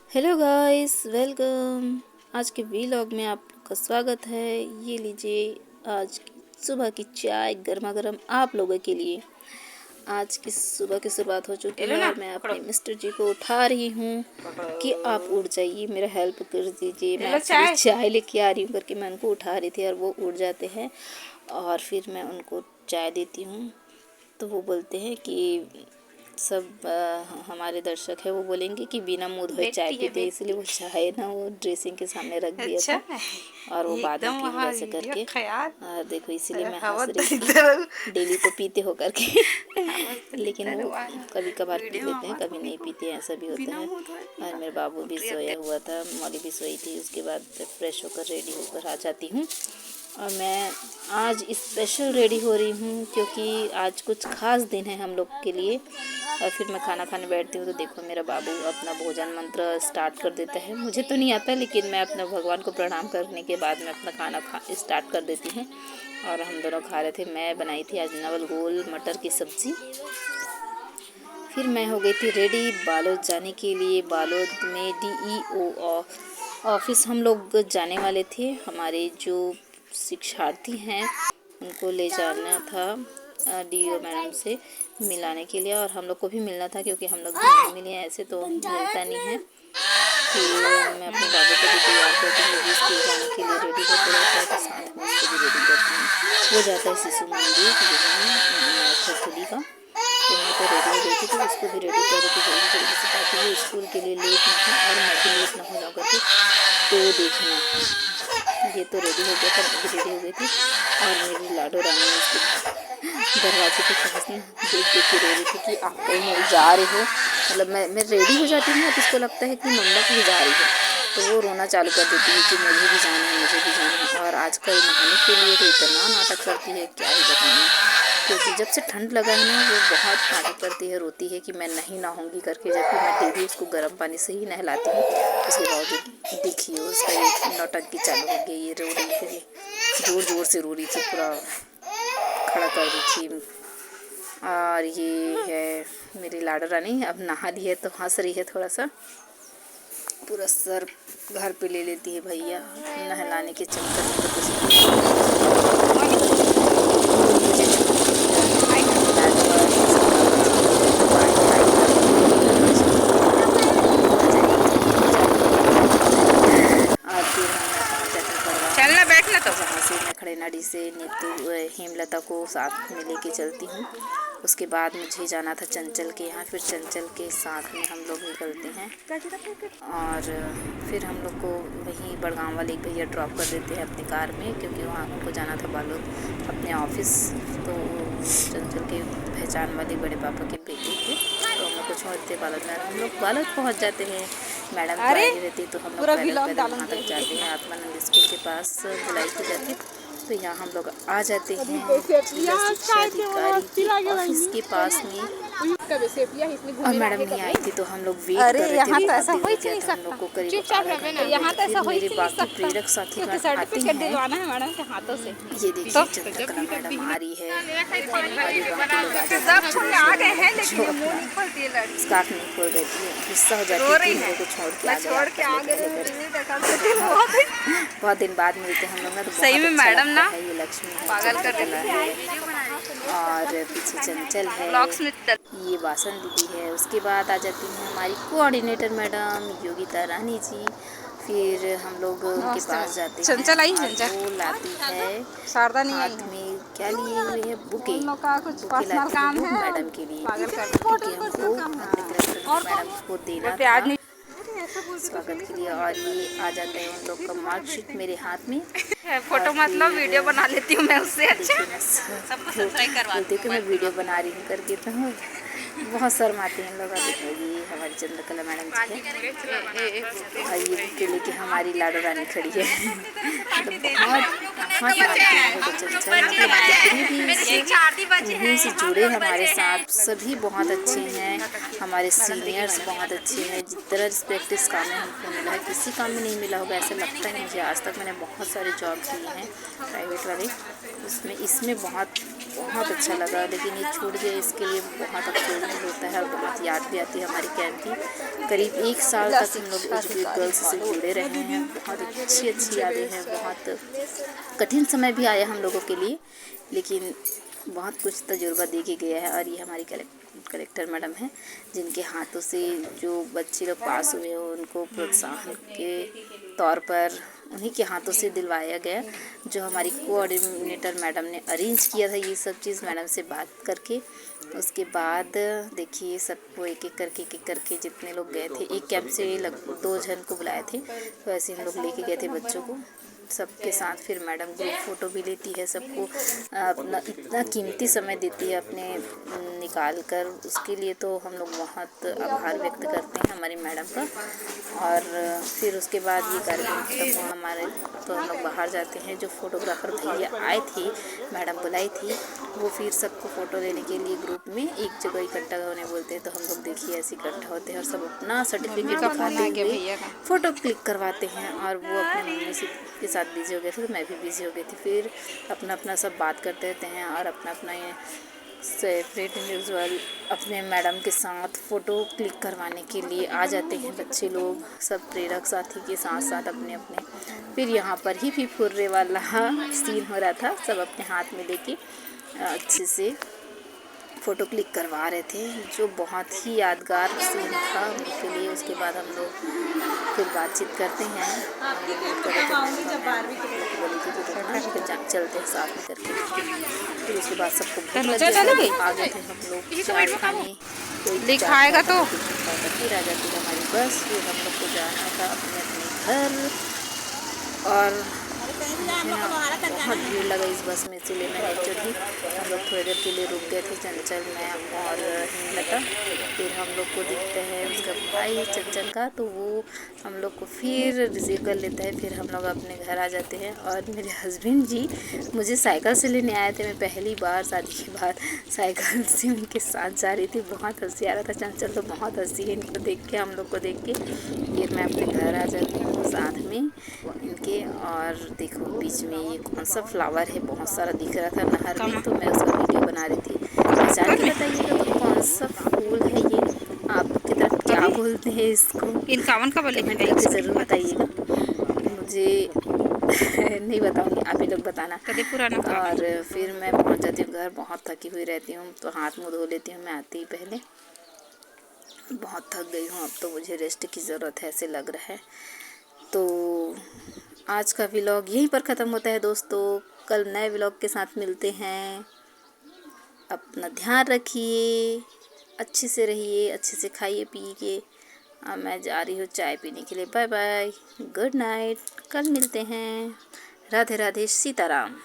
Hello guys, welcome. आज के vlog में आप लोग का स्वागत है। ये लीजिए आज की सुबह की चाय गर्मा गर्म आप लोगों के लिए। आज की सुबह की शुरुआत हो चुकी है और मैं अपने मिस्टर जी को उठा रही हूँ कि आप उठ जाइए, मेरा हेल्प कर दीजिए। मैं चाय लेके आ रही हूँ करके मैं उनको उठा रही थी और वो उठ जाते हैं और फिर मैं उनको चाय देती हूँ। तो वो बोलते हैं कि सब हमारे दर्शक है वो बोलेंगे कि बिना मुँह धोए चाय पीते, इसलिए वो चाय ना वो ड्रेसिंग के सामने रख दिया था और वो बाद में पीऊंगा ऐसे करके। और देखो इसीलिए मैं हंस रही थी। डेली तो पीते हो करके लेकिन वो कभी कभार पी लेते हैं, कभी नहीं पीते, ऐसा भी होता है। और मेरे बाबू भी सोया हुआ था, मौली भी सोई थी। उसके बाद फ्रेश होकर रेडी होकर आ जाती हूँ और मैं आज स्पेशल रेडी हो रही हूँ क्योंकि आज कुछ खास दिन है हम लोग के लिए। और फिर मैं खाना खाने बैठती हूँ तो देखो मेरा बाबू अपना भोजन मंत्र स्टार्ट कर देता है। मुझे तो नहीं आता, लेकिन मैं अपने भगवान को प्रणाम करने के बाद मैं अपना खाना स्टार्ट कर देती हूँ। और हम दोनों खा रहे थे। मैं बनाई थी आज नवल गोल मटर की सब्ज़ी। फिर मैं हो गई थी रेडी बालोद जाने के लिए। बालोद में DEO ऑफिस हम लोग जाने वाले थे। हमारे जो शिक्षार्थी हैं उनको ले जाना था DEO मैडम से मिलाने के लिए, और हम लोग को भी मिलना था क्योंकि हम लोग भी नहीं मिले हैं, ऐसे तो मिलता नहीं है। फिर मैं अपने बाबू को भी तैयार करती हूँ, भी स्कूल जाने के लिए रेडी होते रहता है तो साथ में उसको भी रेडी करती हूँ। वो जाता है शिशु मंदिर खरखुली का, तो मैं तो रेडी हो गई थी तो उसको भी रेडी कर रही थी जल्दी जल्दी से, ताकि वो स्कूल के लिए लेट ना हो और मैं भी लेट ना हो जाऊँ करके। तो देखना ये तो रेडी हो गया था, मैं भी रेडी हो गई थी और मेरी लाडो रानी उसके दरवाजे के पास में देख देख के रो रही थी कि आप कहीं जा रहे हो। मतलब मैं रेडी हो जाती हूँ तो उसको लगता है कि मम्मा कहीं जा रही है, तो वो रोना चालू कर देती है कि मुझे भी जाना है, मुझे भी जाना है। और आजकल नहाने के लिए तो इतना नाटक करती है, क्या ही बताऊँ। क्योंकि जब से ठंड लगा है ना, वो बहुत नाटक करती है, रोती है कि मैं नहीं नहाऊंगी करके, जबकि मैं डेली उसको गर्म पानी से ही नहलाती हूँ। उसके बावजूद देखिए उसका ये नौटंकी चालू हो गई, ये रो रही है, ज़ोर ज़ोर से रो रही थी, पूरा खड़ा कर दी थी। और ये है मेरी लाडो रानी, अब नहा ली है तो हंस रही है थोड़ा सा। पूरा सर घर पे ले लेती है भैया नहलाने के चक्कर में, तो कुछ चलना बैठना तो जहाँ से मैं खड़े नाड़ी से नीतू हेमलता को साथ में लेके चलती हूँ। उसके बाद मुझे जाना था चंचल के यहाँ, फिर चंचल के साथ में हम लोग निकलते हैं और फिर हम लोग को वहीं बड़गांव वाले एक भैया ड्रॉप कर देते हैं अपनी कार में, क्योंकि वहाँ उनको जाना था बालोद अपने ऑफिस। तो चंचल के पहचान वाले बड़े पापा के बेटे थे, तो हम लोग को छोड़ते बालोद में। हम लोग बालोद पहुँच जाते हैं, मैडम तो आई रहती तो हम लोग पैदल वहाँ तक जाते हैं। आत्मानंद स्कूल के पास बुलाई की जाती, तो यहाँ हम लोग आ जाते हैं जिला शिक्षा अधिकारी ऑफिस के पास में। और मैडम नहीं आई थी तो हम लोग वेट कर रहे थे। यहाँ तो ऐसा हो ही नहीं सकता, हम लोग को करीब यहाँ तो ऐसा हो ही नहीं सकता, प्रेरक साथी सर्टिफिकेट दिलवाना है मैडम के हाथों से। ये देखिए चंद्रकला मैडम आ रही है, आ गए हैं लेकिन मुंह नहीं खोलती है लड़की, स्कार्फ नहीं खोल देती है, गुस्सा हो जाती है मेरे को छोड़ के आ गए। बहुत दिन बाद मिलते हैं हम लोग ना, तो सही में मैडम ना ये लक्ष्मी पागल कर है और पीछे चंचल है, ये वासन दीदी है। उसके बाद आ जाती हैं हमारी कोऑर्डिनेटर मैडम योगिता रानी जी। फिर हम लोग उनके पास जाते हैं, चंचल आई, वो लाती है शारदा नहीं हाथ में क्या लिए हुए है, बुके लाती है मैडम के लिए, क्योंकि हमको मैडम को देना था स्वागत के लिए। और ये आ जाता है उन लोग का मार्कशीट मेरे हाथ में। फोटो मतलब वीडियो बना लेती हूँ मैं उससे, अच्छा सबको सब्सक्राइब करवा देती हूँ मैं वीडियो बना रही हूँ करके, तो बहुत शर्माते हैं लोग। ये हमारी चंद्रकला मैडम जी है और ये बुके लेके हमारी लाडो रानी खड़ी है। उन्हीं से जुड़े हमारे साथ सभी बहुत अच्छे हैं, हमारे सीनियर्स बहुत अच्छे हैं। जिस तरह रिस्पेक्ट इस काम में हमको मिला है किसी काम में नहीं मिला होगा ऐसा लगता है मुझे। आज तक मैंने बहुत सारे जॉब किए हैं प्राइवेट वाले, इसमें बहुत बहुत अच्छा लगा, लेकिन ये छूट गया, इसके लिए बहुत अफसोस होता है और बहुत याद भी आती है हमारे कैंप की। करीब 1 साल तक हम लोग एजुकेट गर्ल्स से जुड़े रहे हैं, बहुत अच्छी यादें हैं। बहुत कठिन समय भी आया हम लोगों के लिए, लेकिन बहुत कुछ तजुर्बा दे के गया है। और ये हमारी कलेक्टर मैडम हैं, जिनके हाथों से जो बच्चे लोग पास हुए हो उनको प्रोत्साहन के तौर पर उन्हीं के हाथों से दिलवाया गया। जो हमारी कोऑर्डिनेटर मैडम ने अरेंज किया था ये सब चीज़, मैडम से बात करके। उसके बाद देखिए सबको एक एक करके जितने लोग गए थे, एक कैंप से 2 जन को बुलाए थे, तो ऐसे हम लोग लेके गए थे बच्चों को सबके साथ। फिर मैडम ग्रुप फ़ोटो भी लेती है, सबको अपना इतना कीमती समय देती है अपने निकाल कर, उसके लिए तो हम लोग बहुत आभार व्यक्त करते हैं हमारी मैडम का। और फिर उसके बाद ये कार्यक्रम खत्म हुआ हमारे, तो हम लोग बाहर जाते हैं। जो फ़ोटोग्राफ़र भैया आए थे, मैडम बुलाई थी, वो फिर सबको फ़ोटो लेने के लिए ग्रुप में एक जगह इकट्ठा होने बोलते हैं। तो हम लोग देखिए ऐसे इकट्ठा होते हैं और सब अपना सर्टिफिकेट दिखाते हुए फ़ोटो क्लिक करवाते हैं। और वो अपनी मम्मी के साथ बिज़ी हो गए थे, तो मैं भी बिज़ी हो गई थी। फिर अपना सब बात करते रहते हैं और अपना ये सेपरेट इंडिविजुअल अपने मैडम के साथ फ़ोटो क्लिक करवाने के लिए आ जाते हैं बच्चे लोग, सब प्रेरक साथी के साथ साथ अपने। फिर यहाँ पर ही फुर्रे वाला सीन हो रहा था, सब अपने हाथ में लेके अच्छे से फ़ोटो क्लिक करवा रहे थे, जो बहुत ही यादगार सीन था उनके लिए। उसके बाद हम लोग फिर बातचीत करते हैं, फिर चलते हैं साथ में करके। फिर उसके बाद सबको भूख लग गया, आ गए थे हम लोग चाट खाने, कोई खाएगा तो फिर आ जाती है हमारी बस। फिर हम लोग को जाना था अपने घर। और बहुत भीड़ लगा इस बस में, इसलिए मैं नहीं चढ़ी। हम लोग थोड़ी देर के लिए रुक गए थे, चंचल, मैं और हिमलता। फिर हम लोग को दिखता है उसका भाई चंचल का, तो वो हम लोग को फिर रिसीव कर लेता है। फिर हम लोग अपने घर आ जाते हैं। और मेरे हस्बैंड जी मुझे साइकिल से लेने आए थे, मैं पहली बार शादी के बाद साइकिल से उनके साथ जा रही थी। बहुत हंसी आ रहा था, चंचल तो बहुत हंसी है इनको देख के, हम लोग को देख के। फिर मैं अपने घर आ जाती हूँ साथ में इनके। और देखो बीच में ये कौन सा फ्लावर है, बहुत सारा दिख रहा था नहर में, तो मैं उसका वीडियो बना रही थी। पहचान के बताइएगा तो कौन सा फूल है ये, आपकी तरफ क्या बोलते हैं इसको, कमेंट करके ज़रूर बताइएगा, मुझे नहीं बताऊंगी, आप ही लोग बताना। और फिर मैं पहुंच जाती हूँ घर, बहुत थकी हुई रहती हूँ, तो हाथ मुँह धो लेती हूँ मैं आते ही पहले। बहुत थक गई हूँ, अब तो मुझे रेस्ट की ज़रूरत है ऐसे लग रहा है। तो आज का व्लॉग यहीं पर ख़त्म होता है दोस्तों, कल नए व्लॉग के साथ मिलते हैं। अपना ध्यान रखिए, अच्छे से रहिए, अच्छे से खाइए पिए। अब मैं जा रही हूँ चाय पीने के लिए। बाय बाय, गुड नाइट, कल मिलते हैं। राधे राधे, सीताराम।